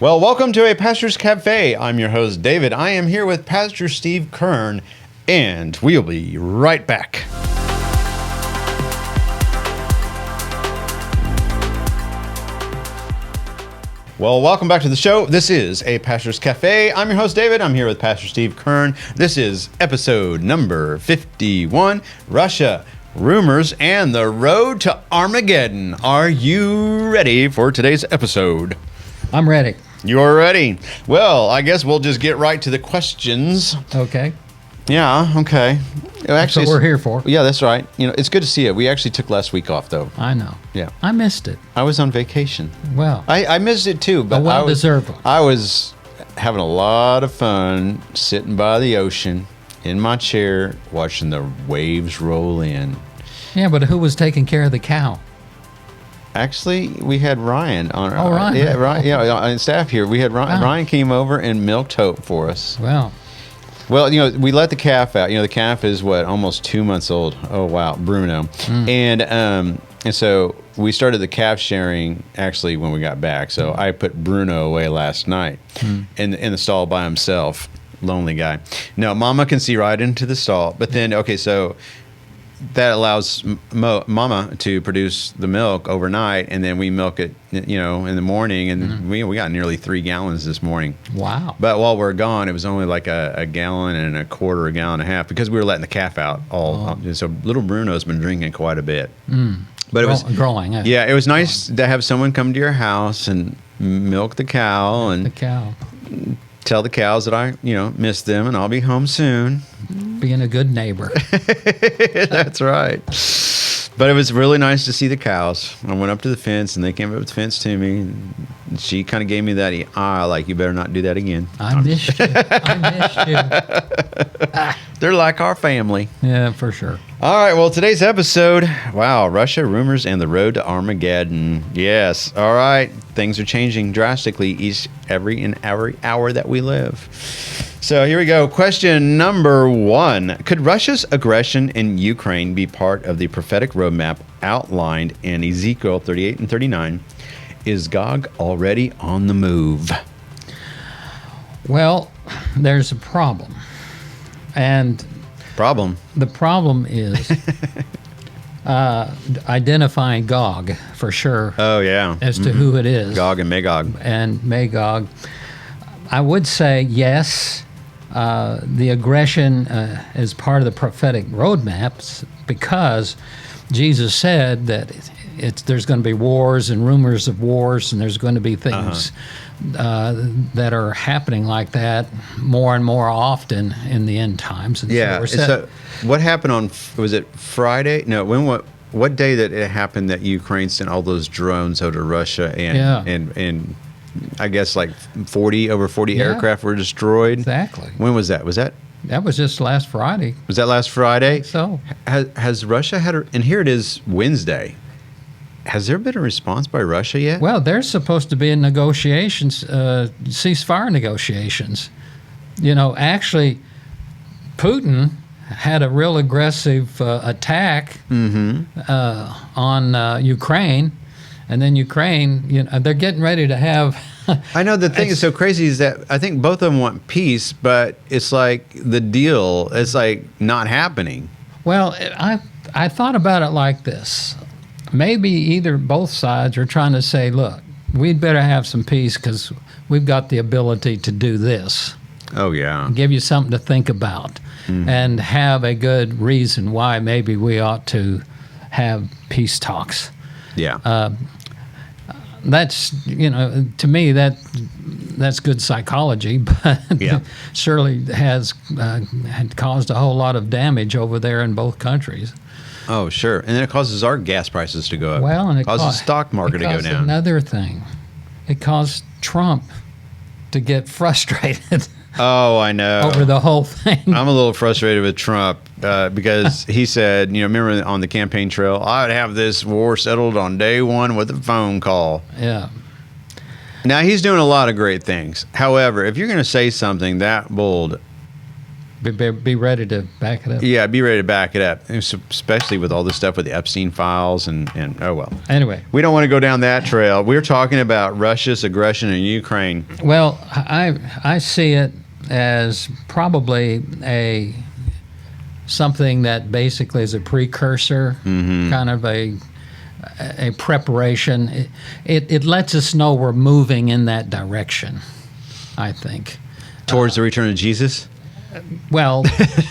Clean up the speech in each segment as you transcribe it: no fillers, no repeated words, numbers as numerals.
Well, welcome to a Pastor's Café. I'm your host, David. I am here with Pastor Steve Kern, and we'll be right back. Well, welcome back to the show. This is a Pastor's Café. I'm your host, David. I'm here with Pastor Steve Kern. This is episode number 51, Russia, Rumors, and the Road to Armageddon. Are you ready for today's episode? I'm ready. You're ready. Well, I guess we'll just get right to the questions. Okay. Yeah, okay. That's what we're here for. Yeah, that's right. You know, it's good to see you. We actually took last week off, though. I know. Yeah. I missed it. I was on vacation. Well. I missed it, too. But well-deserved. I was having a lot of fun sitting by the ocean in my chair watching the waves roll in. Yeah, but who was taking care of the cow? Actually, we had Ryan on. Oh, Ryan. Yeah, Ryan. Yeah, on staff here. We had Ryan. Wow. Ryan came over and milked Hope for us. Well, you know, we let the calf out. You know, the calf is what, almost 2 months old. Oh wow, Bruno. And so we started the calf sharing actually when we got back. So I put Bruno away last night in the stall by himself. Lonely guy. No, Mama can see right into the stall. But then, okay, so that allows Mama to produce the milk overnight, and then we milk it, you know, in the morning, and we got nearly 3 gallons this morning. wow. But while we're gone, it was only like a gallon and a quarter, a gallon and a half, because we were letting the calf out all. So little Bruno's been drinking quite a bit. But it was growing. Yeah, it was nice to have someone come to your house and milk the cow and The cow. tell the cows that I, you know, miss them and I'll be home soon. Being a good neighbor. That's right. But it was really nice to see the cows. I went up to the fence, and they came up to the fence to me. And she kind of gave me that eye, like, you better not do that again. I missed you. I missed you. They're like our family. Yeah, for sure. All right, well, today's episode, wow, Russia, Rumors, and the Road to Armageddon. Yes, all right. Things are changing drastically every hour that we live. So here we go. Question number 1. Could Russia's aggression in Ukraine be part of the prophetic roadmap outlined in Ezekiel 38 and 39? Is Gog already on the move? Well, there's a problem. And the problem is identifying Gog for sure. Oh, yeah. As to who it is. Gog and Magog. And Magog. I would say yes. The aggression is part of the prophetic roadmaps, because Jesus said that there's going to be wars and rumors of wars, and there's going to be things that are happening like that more and more often in the end times. And yeah. So what happened on, was it Friday? No, what day that it happened that Ukraine sent all those drones over to Russia and I guess like over 40 aircraft were destroyed? Exactly. When was that? That was just last Friday. Was that last Friday? So has Russia had and here it is Wednesday. Has there been a response by Russia yet? Well, there's supposed to be negotiations, ceasefire negotiations. You know, actually, Putin had a real aggressive attack on Ukraine. And then Ukraine, you know, they're getting ready to have. I know the thing is so crazy is that I think both of them want peace, but it's like the deal is like not happening. Well, I thought about it like this. Maybe both sides are trying to say, look, we'd better have some peace because we've got the ability to do this. Oh, yeah. Give you something to think about and have a good reason why maybe we ought to have peace talks. Yeah. That's, you know, to me, that's good psychology, but surely has had caused a whole lot of damage over there in both countries. Oh, sure. And then it causes our gas prices to go up. Well, and it causes the stock market to go down. Another thing, it caused Trump to get frustrated. Oh, I know. Over the whole thing. I'm a little frustrated with Trump because he said, you know, remember on the campaign trail, I would have this war settled on day one with a phone call. Yeah. Now, he's doing a lot of great things. However, if you're going to say something that bold Be ready to back it up. Yeah, be ready to back it up, especially with all this stuff with the Epstein files and oh well. Anyway, we don't want to go down that trail. We're talking about Russia's aggression in Ukraine. Well, I see it as probably something that basically is a precursor, kind of a preparation. It lets us know we're moving in that direction, I think. Towards the return of Jesus? Well,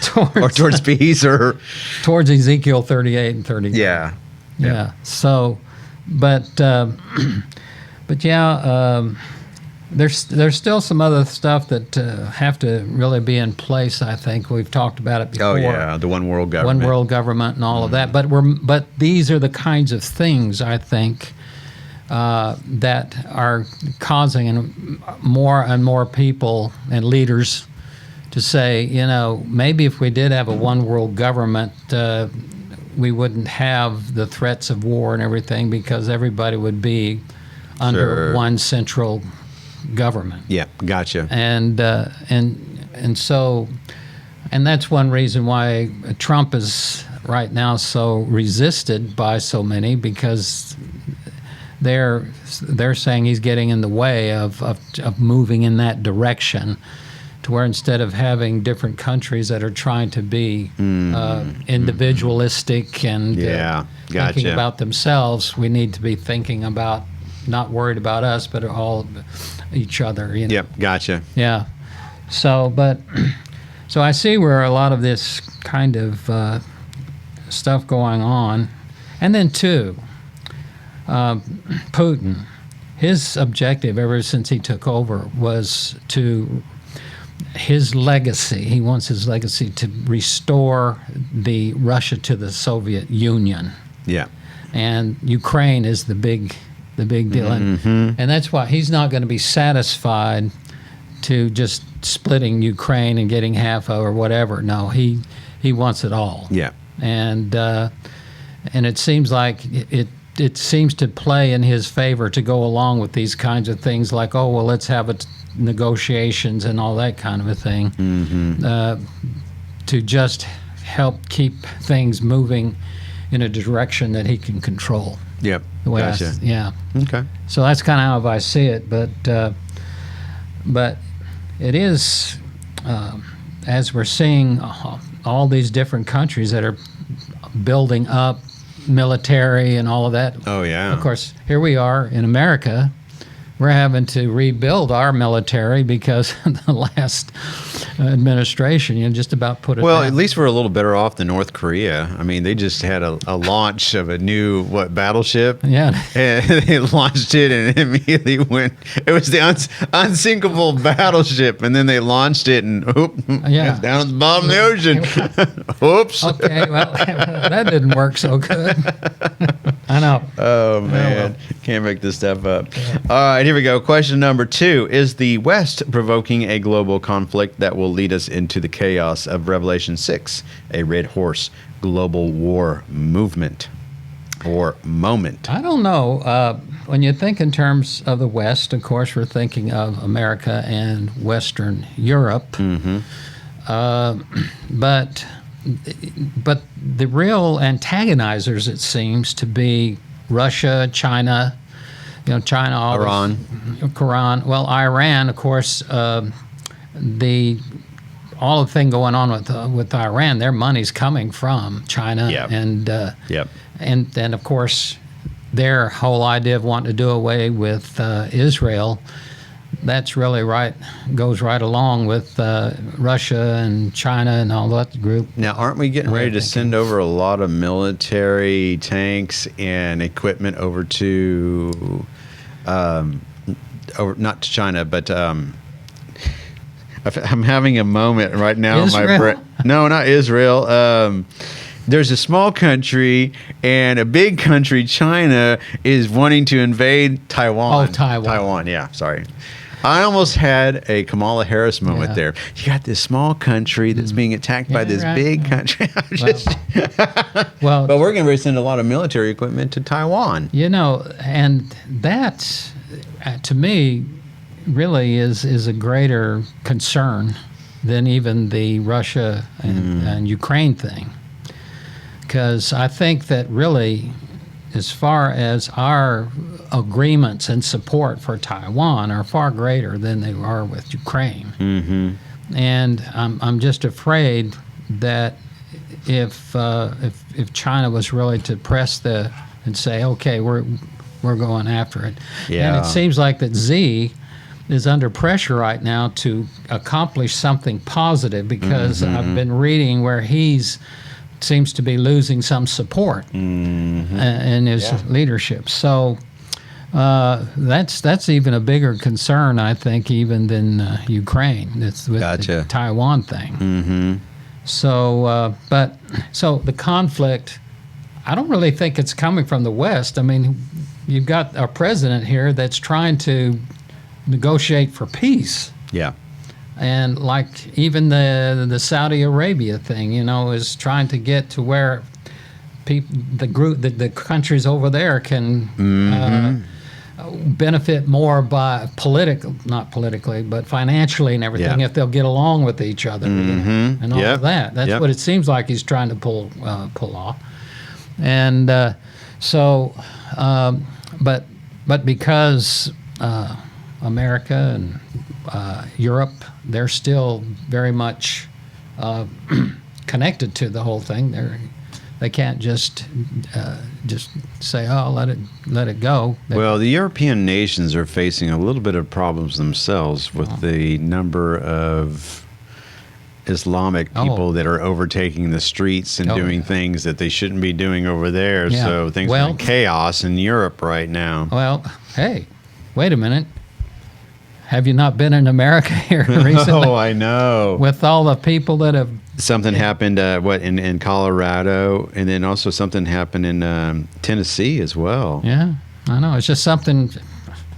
towards peace, or towards Ezekiel 38 and 39. Yeah. So, but yeah, there's still some other stuff that have to really be in place. I think we've talked about it before. Oh yeah, the one world government. One world government and all of that. But these are the kinds of things I think that are causing more and more people and leaders to say, maybe if we did have a one world government, we wouldn't have the threats of war and everything, because everybody would be under one central government. Yeah, gotcha. And so that's one reason why Trump is right now so resisted by so many, because they're saying he's getting in the way of moving in that direction, to where instead of having different countries that are trying to be individualistic and thinking about themselves, we need to be thinking about, not worried about us, but all each other. Yep, gotcha. Yeah. So I see where a lot of this kind of stuff going on. And then too, Putin, his objective ever since he took over was his legacy. He wants his legacy to restore the Russia to the Soviet Union. Yeah. And Ukraine is the big deal. And that's why he's not going to be satisfied to just splitting Ukraine and getting half or whatever. No, he wants it all. Yeah. And it seems like it seems to play in his favor to go along with these kinds of things, like, oh, well, let's have negotiations and all that kind of a thing, to just help keep things moving in a direction that he can control. Yep. The way gotcha. Yeah. Okay. So that's kind of how I see it, but it is, as we're seeing all these different countries that are building up military and all of that. Oh yeah. Of course, here we are in America. We're having to rebuild our military because the last administration, just about put it Well, down. at least we're a little better off than North Korea. I mean, they just had a launch of a new, battleship? Yeah. And they launched it and it immediately went, it was the unsinkable battleship. And then they launched it and it's down at the bottom of the ocean. Oops. Okay, well, that didn't work so good. I know. Oh, man. Can't make this stuff up. Yeah. All right, here we go. Question number 2. Is the West provoking a global conflict that will lead us into the chaos of Revelation 6, a red horse global war movement or moment? I don't know. When you think in terms of the West, of course, we're thinking of America and Western Europe. But the real antagonizers, it seems, to be Russia, China, China, Iran. Well, Iran, of course, all the thing going on with Iran, their money's coming from China, and then of course their whole idea of wanting to do away with Israel. That's really goes right along with Russia and China and all that group. Now, aren't we getting ready to send over a lot of military tanks and equipment over to, not to China, but I'm having a moment right now in my brain. No, not Israel. There's a small country and a big country, China, is wanting to invade Taiwan. Oh, Taiwan. Taiwan, yeah, sorry. I almost had a Kamala Harris moment there. You got this small country that's being attacked by this big country. But we're going to send a lot of military equipment to Taiwan. And that, to me, really is a greater concern than even the Russia and Ukraine thing. Because I think that really, as far as our agreements and support for Taiwan are far greater than they are with Ukraine. And I'm just afraid that if China was really to press and say, okay, we're going after it. Yeah. And it seems like that Xi is under pressure right now to accomplish something positive, because I've been reading where seems to be losing some support in his leadership. So that's even a bigger concern, I think, even than Ukraine. It's with the Taiwan thing. So, so the conflict, I don't really think it's coming from the West. I mean, you've got a president here that's trying to negotiate for peace. Yeah. And like even the Saudi Arabia thing, is trying to get to where the countries over there can benefit more by not politically, but financially and everything, if they'll get along with each other and all of that. That's what it seems like he's trying to pull off. And but because America and Europe, they're still very much connected to the whole thing. They can't just say, "Oh, let it go." Well, the European nations are facing a little bit of problems themselves with the number of Islamic people that are overtaking the streets and doing things that they shouldn't be doing over there. Yeah. So things are in chaos in Europe right now. Well, hey, wait a minute. Have you not been in America here recently? Oh, I know. With all the people that have... Something happened, in Colorado, and then also something happened in Tennessee as well. Yeah, I know. It's just something...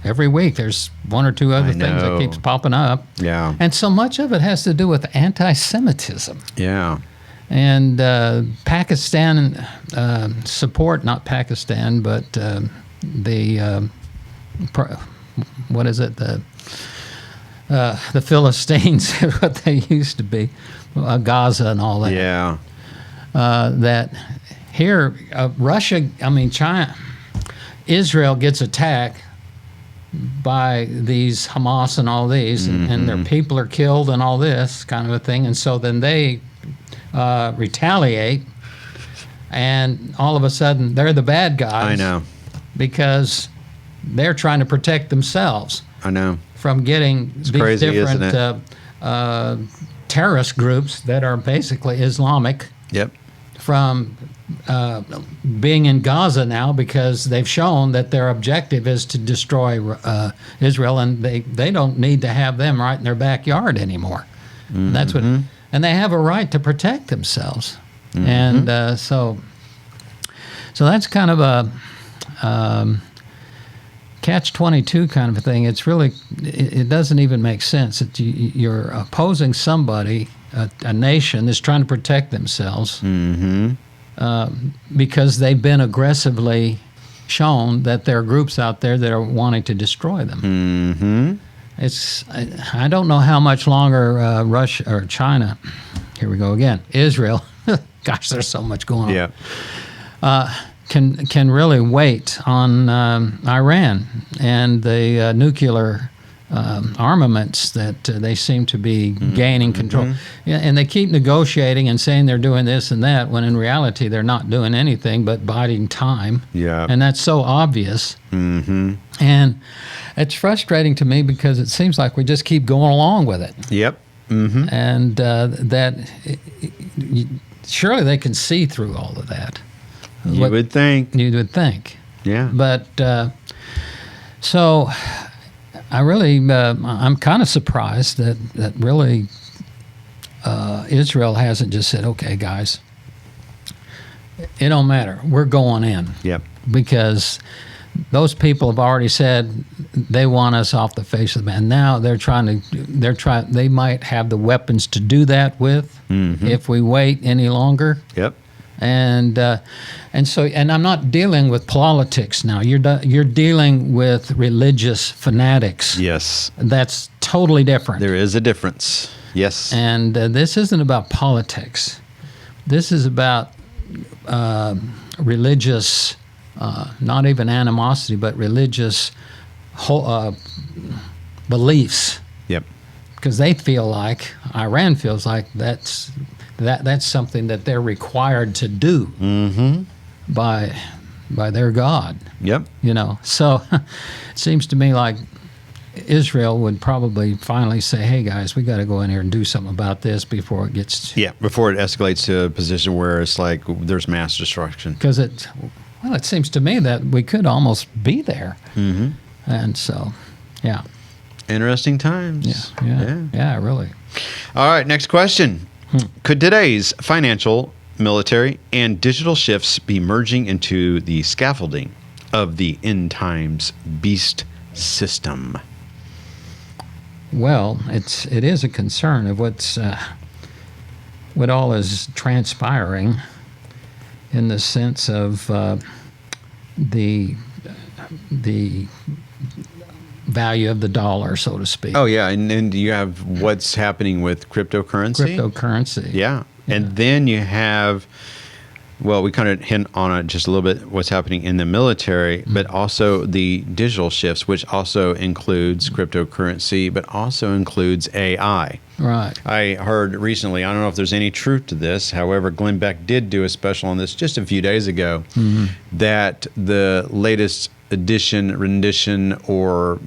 Every week there's one or two other things that keeps popping up. Yeah. And so much of it has to do with anti-Semitism. Yeah. And Pakistan support, not Pakistan, but what is it? The Philistines, what they used to be, Gaza and all that. Yeah. That here, China, Israel gets attacked by these Hamas and all these, and their people are killed and all this kind of a thing. And so then they retaliate, and all of a sudden they're the bad guys. I know. Because they're trying to protect themselves. I know. From getting these crazy, different terrorist groups that are basically Islamic. Yep. From being in Gaza now, because they've shown that their objective is to destroy Israel, and they don't need to have them right in their backyard anymore. And that's what, and they have a right to protect themselves. And so that's kind of a catch-22 kind of a thing. It's really, it doesn't even make sense that you're opposing somebody, a nation that's trying to protect themselves because they've been aggressively shown that there are groups out there that are wanting to destroy them. I don't know how much longer Russia or China, here we go again, Israel, gosh, there's so much going on. Yeah. Can really wait on Iran and the nuclear armaments that they seem to be gaining control. Yeah, and they keep negotiating and saying they're doing this and that, when in reality they're not doing anything but biding time. Yeah. And that's so obvious. And it's frustrating to me because it seems like we just keep going along with it. Yep. And surely they can see through all of that. You would think. You would think. Yeah. But so I really, I'm kind of surprised that really Israel hasn't just said, okay, guys, it don't matter. We're going in. Yep. Because those people have already said they want us off the face of the man. Now they might have the weapons to do that with if we wait any longer. Yep. And I'm not dealing with politics now. You're dealing with religious fanatics. Yes. That's totally different. There is a difference. Yes. And this isn't about politics. This is about religious, not even animosity, but religious beliefs. Yep. Because they feel like, Iran feels like that's something that they're required to do by their God. Yep. So it seems to me like Israel would probably finally say, hey guys, we got to go in here and do something about this before it gets... before it escalates to a position where it's like there's mass destruction. Because it seems to me that we could almost be there. And so, yeah. Interesting times. Yeah, really. All right, next question. Could today's financial, military, and digital shifts be merging into the scaffolding of the end times beast system? Well, it is a concern of what all is transpiring in the sense of the value of the dollar, so to speak. Oh, yeah, and you have what's happening with cryptocurrency. Yeah, and then you have, well, we kind of hint on it just a little bit, what's happening in the military, but also the digital shifts, which also includes cryptocurrency, but also includes AI. Right. I heard recently, I don't know if there's any truth to this, however, Glenn Beck did do a special on this just a few days ago, that the latest rendition, or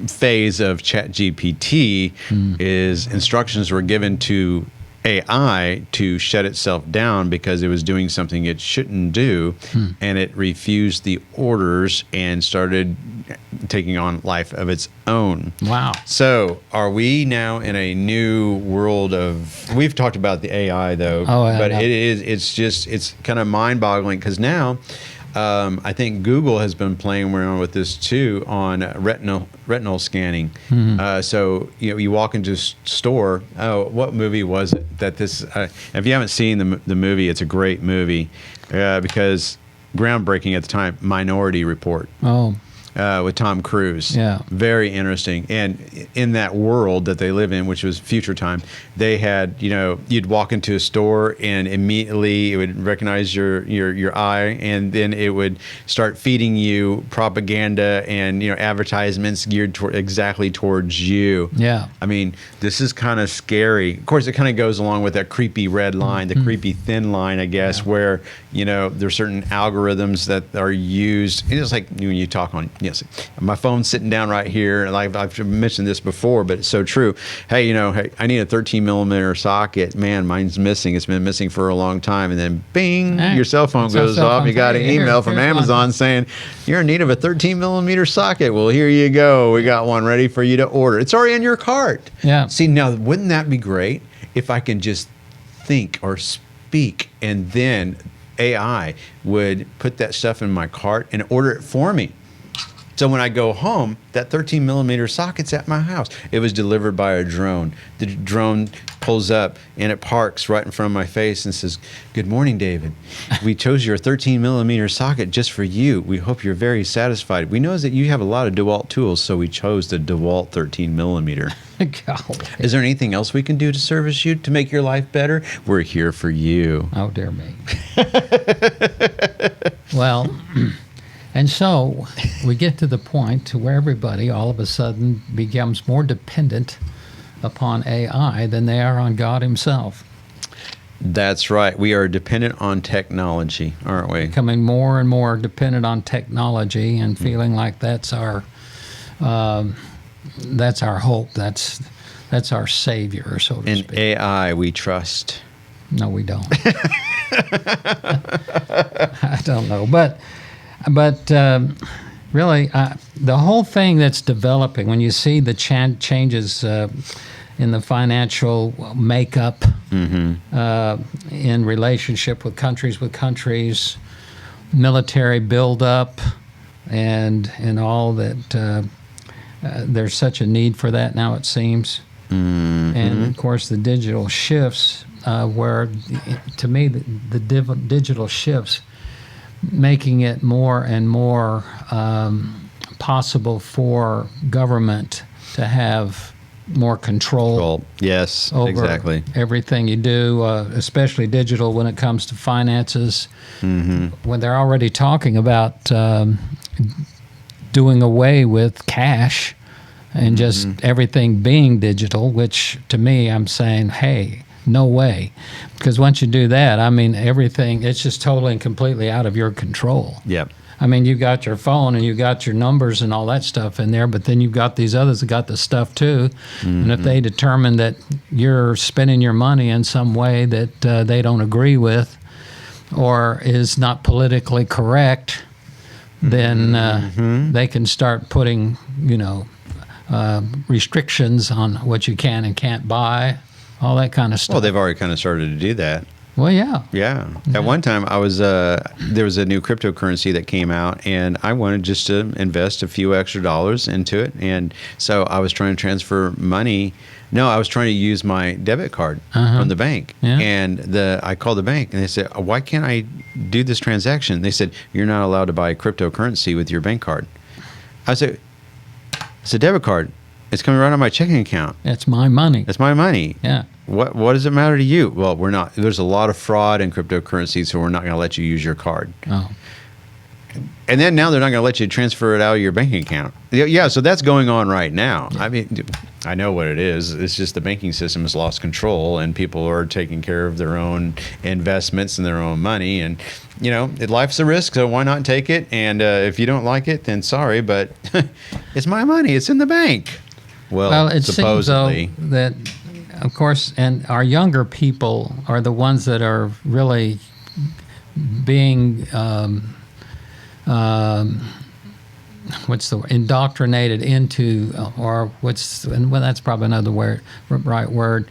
phase of ChatGPT is instructions were given to AI to shut itself down because it was doing something it shouldn't do, and it refused the orders and started taking on life of its own. Wow. So are we now in a new world of, we've talked about the AI though, but it's kind of mind-boggling because now I think Google has been playing around with this too on retinal scanning. So you walk into a store. Oh, what movie was it that this? If you haven't seen the movie, it's a great movie because groundbreaking at the time. Minority Report. Oh. With Tom Cruise. Yeah. Very interesting. And in that world that they live in, which was future time, they had, you'd walk into a store and immediately it would recognize your eye, and then it would start feeding you propaganda and, advertisements geared exactly towards you. Yeah. I mean, this is kind of scary. Of course, it kind of goes along with that creepy red line, the creepy thin line, I guess, where, there's certain algorithms that are used. It's like when you talk on, yes, my phone's sitting down right here, and I've mentioned this before, but it's so true. Hey, hey, I need a 13 millimeter socket. Man, mine's missing. It's been missing for a long time. And then, bing, your cell phone goes off. You got an email from Amazon saying you're in need of a 13 millimeter socket. Well, here you go. We got one ready for you to order. It's already in your cart. Yeah. See, now, wouldn't that be great if I can just think or speak, and then AI would put that stuff in my cart and order it for me? So when I go home, that 13 millimeter socket's at my house. It was delivered by a drone. The drone pulls up and it parks right in front of my face and says, "Good morning, David. We chose your 13 millimeter socket just for you. We hope you're very satisfied. We know that you have a lot of DeWalt tools, so we chose the DeWalt 13 millimeter. Is there anything else we can do to service you to make your life better? We're here for you." Oh, dear me. Well... And so we get to the point to where everybody all of a sudden becomes more dependent upon AI than they are on God himself. That's right. We are dependent on technology, aren't we? Becoming more and more dependent on technology and feeling like that's our hope. That's our savior, so to speak. In AI, we trust. No, we don't. I don't know, but really, the whole thing that's developing, when you see the changes in the financial makeup in relationship with countries, military buildup, and all that, there's such a need for that now, it seems. And, of course, the digital shifts, where, to me, the digital shifts making it more and more possible for government to have more control Well, yes, over exactly. everything you do, especially digital when it comes to finances. When they're already talking about doing away with cash and just everything being digital, which to me, I'm saying, hey, no way. Because once you do that, I mean, everything, it's just totally and completely out of your control. Yep. I mean, you've got your phone and you've got your numbers and all that stuff in there, but then you've got these others that got the stuff too. And if they determine that you're spending your money in some way that they don't agree with or is not politically correct, then they can start putting, restrictions on what you can and can't buy, all that kind of stuff. Well, they've already kind of started to do that. Well, yeah. Yeah. At one time, I was there was a new cryptocurrency that came out, and I wanted just to invest a few extra dollars into it. And so I was trying to transfer money. No, I was trying to use my debit card from the bank. Yeah. And I called the bank, and they said, why can't I do this transaction? They said, you're not allowed to buy cryptocurrency with your bank card. I said, it's a debit card. It's coming right on my checking account. It's my money. It's my money. Yeah. What does it matter to you? Well, we're not. There's a lot of fraud in cryptocurrency, so we're not going to let you use your card. Oh. And then now they're not going to let you transfer it out of your banking account. Yeah, so that's going on right now. Yeah. I mean, I know what it is. It's just the banking system has lost control, and people are taking care of their own investments and their own money. And life's a risk, so why not take it? And if you don't like it, then sorry, but it's my money. It's in the bank. Well, it supposedly. seems, though, that, of course, and our younger people are the ones that are really being, indoctrinated into, that's probably another right word.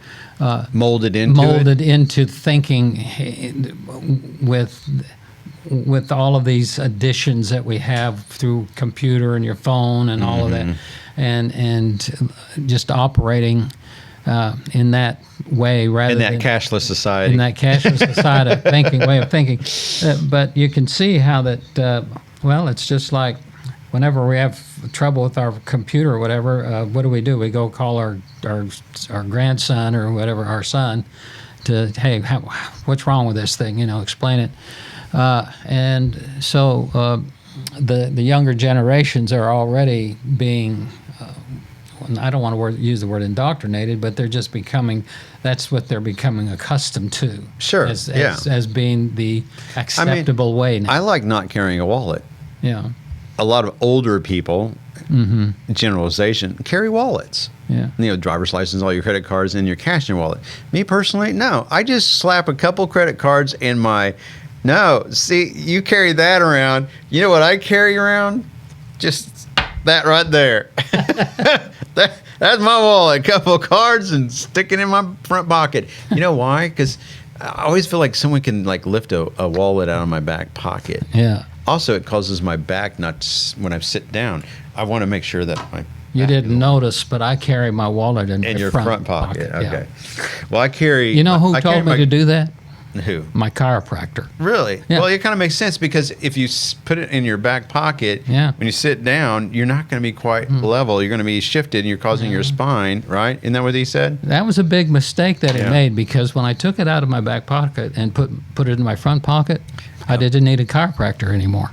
Molded into thinking with all of these additions that we have through computer and your phone and all of that, and just operating in that way rather than in that cashless society. In that cashless society way of thinking. But you can see how that, it's just like whenever we have trouble with our computer or whatever, what do? We go call our grandson or whatever, our son, to, hey, what's wrong with this thing? Explain it. And so the younger generations are already being, I don't want to use the word indoctrinated, but they're just that's what they're becoming accustomed to. Sure, as being the acceptable way now. I like not carrying a wallet. Yeah. A lot of older people, generalization, carry wallets. Yeah. Driver's license, all your credit cards, and your cash in your wallet. Me personally, no. I just slap a couple credit cards in my... No, see, you carry that around. You know what I carry around? Just that right there. That's my wallet. A couple of cards and stick it in my front pocket. You know why? Because I always feel like someone can lift a wallet out of my back pocket. Yeah. Also, it causes my back when I sit down. I want to make sure that my... You didn't notice, but I carry my wallet in your front pocket. Okay. Yeah. Well, I carry... You know who told me to do that? Who? My chiropractor. Really? Yeah. Well, it kind of makes sense because if you put it in your back pocket, when you sit down, you're not going to be quite level. You're going to be shifted and you're causing your spine, right? Isn't that what he said? That was a big mistake that it made because when I took it out of my back pocket and put it in my front pocket, I didn't need a chiropractor anymore.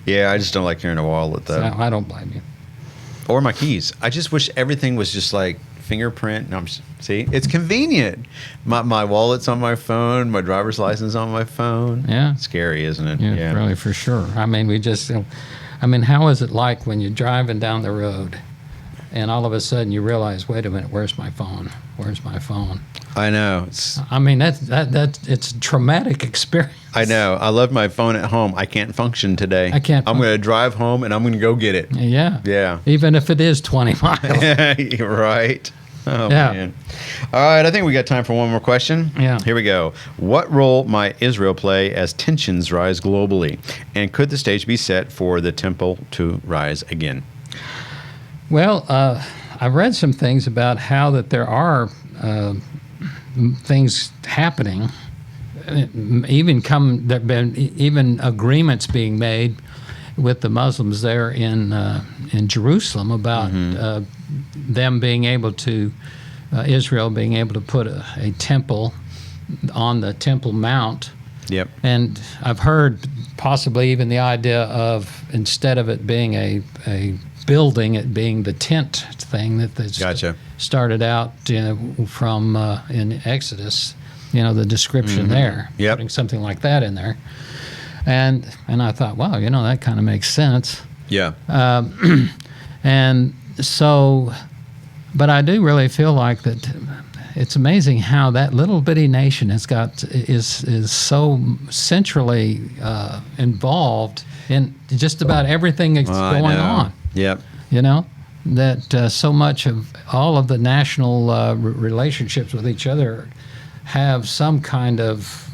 Yeah, I just don't like carrying a wallet, though. So I don't blame you. Or my keys. I just wish everything was just like fingerprint. No, see, it's convenient. My wallet's on my phone. My driver's license on my phone. Yeah. Scary, isn't it? Yeah, really, for sure. I mean, how is it like when you're driving down the road and all of a sudden you realize, wait a minute, where's my phone? Where's my phone? I know. It's a traumatic experience. I know. I love my phone at home. I can't function today. I can't. I'm going to drive home and I'm going to go get it. Yeah. Yeah. Even if it is 20 miles. You're right. Oh, man. All right. I think we got time for one more question. Yeah. Here we go. What role might Israel play as tensions rise globally? And could the stage be set for the temple to rise again? Well, I've read some things about how that there are things happening, even agreements being made, with the Muslims there in Jerusalem about them being able to, Israel being able to put a temple on the Temple Mount. Yep. And I've heard possibly even the idea of, instead of it being a building, it being the tent thing that they started out from in Exodus, the description there, putting something like that in there. And I thought, wow, that kind of makes sense. Yeah. And so, but I do really feel like that it's amazing how that little bitty nation is so centrally involved in just about everything that's going on. Yep. That so much of all of the national relationships with each other have some kind of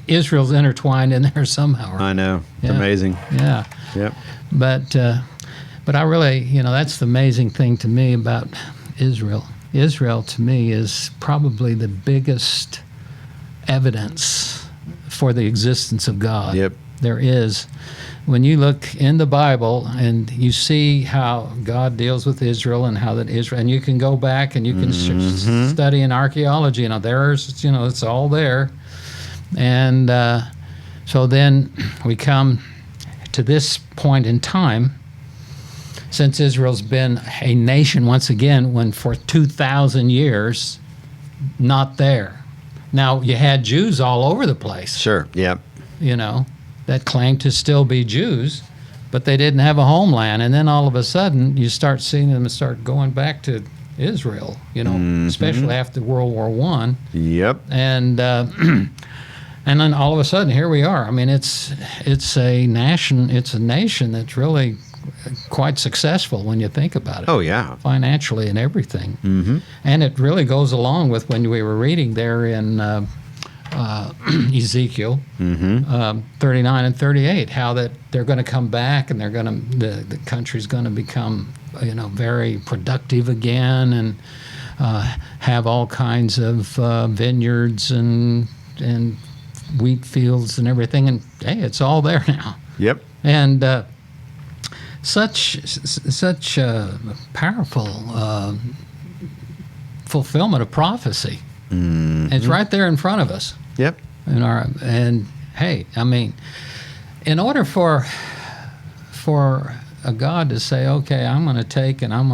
Israel's intertwined in there somehow. I know. It's amazing. Yeah. Yep. But I really, that's the amazing thing to me about Israel. Israel, to me, is probably the biggest evidence for the existence of God. Yep. There is. When you look in the Bible and you see how God deals with Israel and how that Israel, and you can go back and you can study in archaeology, there's, it's all there. And so then we come to this point in time, since Israel's been a nation once again, when for 2,000 years, not there. Now, you had Jews all over the place. Sure, yep. That claimed to still be Jews, but they didn't have a homeland. And then all of a sudden, you start seeing them start going back to Israel, especially after World War I. Yep. And then all of a sudden, here we are. I mean, it's a nation that's really quite successful when you think about it. Oh, yeah. Financially and everything. Mm-hmm. And it really goes along with when we were reading there in Ezekiel 39 and 38, how that they're going to come back and they're going to the country's going to become very productive again and have all kinds of vineyards and wheat fields and everything, and hey, it's all there now. Yep. And such powerful fulfillment of prophecy. Mm-hmm. It's right there in front of us. Yep. And hey, I mean, in order for a God to say, okay, I'm going to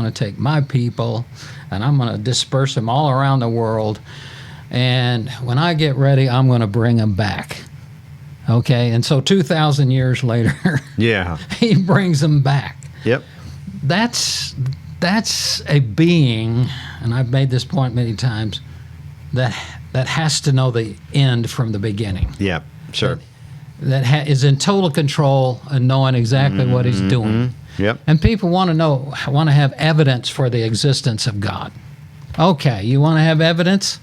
take my people and I'm going to disperse them all around the world, and when I get ready, I'm going to bring them back. Okay, and so 2,000 years later, he brings them back. Yep. That's a being, and I've made this point many times, that has to know the end from the beginning. Yep, sure. That is in total control and knowing exactly what he's doing. Yep. And people want to have evidence for the existence of God. Okay, you want to have evidence?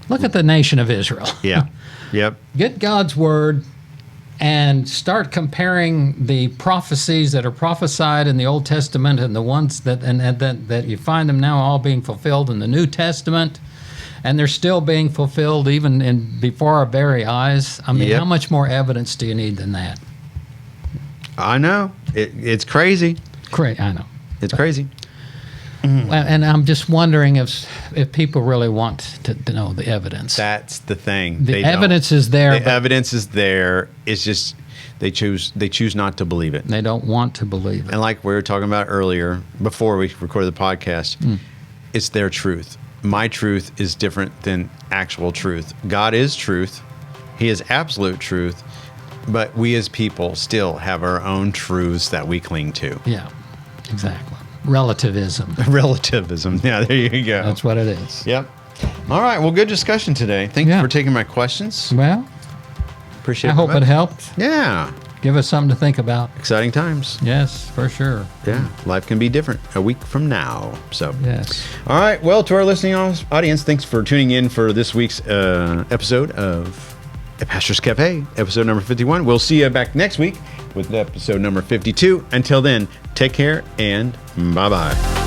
Look at the nation of Israel. Yeah. Yep. Get God's word and start comparing the prophecies that are prophesied in the Old Testament and the ones that you find them now all being fulfilled in the New Testament, and they're still being fulfilled even before our very eyes. I mean, how much more evidence do you need than that? I know. It's crazy. I know. It's crazy. Mm-hmm. And I'm just wondering if people really want to know the evidence. That's the thing. The evidence is there. The evidence is there. It's just they choose not to believe it. They don't want to believe it. And like we were talking about earlier, before we recorded the podcast, it's their truth. My truth is different than actual truth. God is truth. He is absolute truth. But we as people still have our own truths that we cling to. Yeah, exactly. Relativism. Relativism. Yeah, there you go. That's what it is. Yep. All right. Well, good discussion today. Thank you for taking my questions. Well, appreciate it. I hope it helped. Yeah. Give us something to think about. Exciting times. Yes, for sure. Yeah. Life can be different a week from now. So. Yes. All right. Well, to our listening audience, thanks for tuning in for this week's episode of Pastor's Café, episode number 51. We'll see you back next week with episode number 52. Until then, take care and bye-bye.